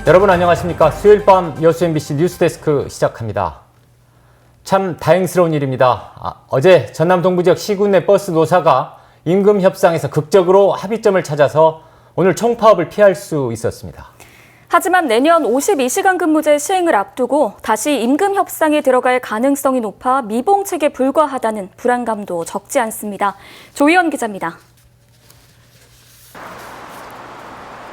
여러분 안녕하십니까? 수요일 밤 여수 MBC 뉴스데스크 시작합니다. 참 다행스러운 일입니다. 어제 전남 동부 지역 시군 내 버스 노사가 임금 협상에서 극적으로 합의점을 찾아서 오늘 총파업을 피할 수 있었습니다. 하지만 내년 52시간 근무제 시행을 앞두고 다시 임금 협상에 들어갈 가능성이 높아 미봉책에 불과하다는 불안감도 적지 않습니다. 조희연 기자입니다.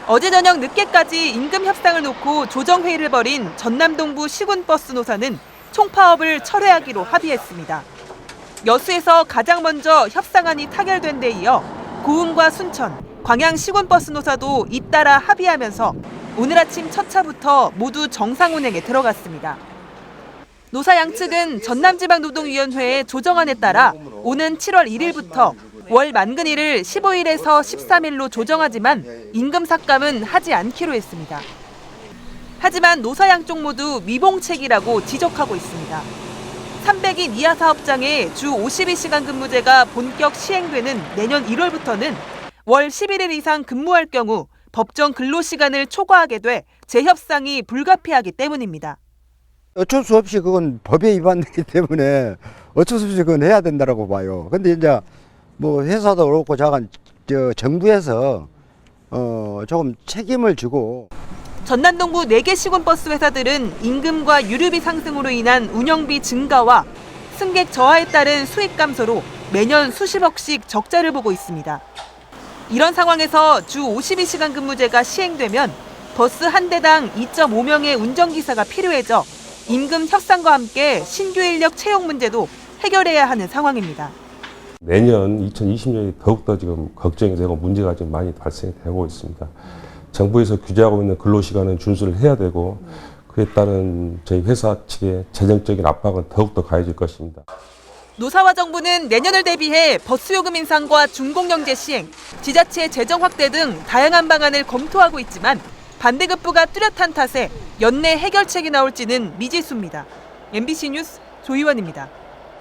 어제 저녁 늦게까지 임금 협상을 놓고 조정회의를 벌인 전남 동부 시군버스 노사는 총파업을 철회하기로 합의했습니다. 여수에서 가장 먼저 협상안이 타결된 데 이어 고흥과 순천, 광양 시군버스 노사도 잇따라 합의하면서 오늘 아침 첫 차부터 모두 정상 운행에 들어갔습니다. 노사 양측은 전남지방노동위원회의 조정안에 따라 오는 7월 1일부터 월 만근일을 15일에서 13일로 조정하지만 임금 삭감은 하지 않기로 했습니다. 하지만 노사 양쪽 모두 미봉책이라고 지적하고 있습니다. 300인 이하 사업장의 주 52시간 근무제가 본격 시행되는 내년 1월부터는 월 11일 이상 근무할 경우 법정 근로시간을 초과하게 돼 재협상이 불가피하기 때문입니다. 어쩔 수 없이 그건 법에 위반되기 때문에 어쩔 수 없이 그건 해야 된다고 봐요. 근데 이제 뭐 회사도 그렇고 정부에서 조금 책임을 지고 전남 동부 4개 시군버스 회사들은 임금과 유류비 상승으로 인한 운영비 증가와 승객 저하에 따른 수익 감소로 매년 수십억씩 적자를 보고 있습니다. 이런 상황에서 주 52시간 근무제가 시행되면 버스 한 대당 2.5명의 운전기사가 필요해져 임금 협상과 함께 신규 인력 채용 문제도 해결해야 하는 상황입니다. 내년 2020년이 더욱더 지금 걱정이 되고 문제가 좀 많이 발생되고 있습니다. 정부에서 규제하고 있는 근로시간은 준수를 해야 되고 그에 따른 저희 회사 측의 재정적인 압박은 더욱더 가해질 것입니다. 노사와 정부는 내년을 대비해 버스 요금 인상과 준공영제 시행, 지자체 재정 확대 등 다양한 방안을 검토하고 있지만 반대급부가 뚜렷한 탓에 연내 해결책이 나올지는 미지수입니다. MBC 뉴스 조희원입니다.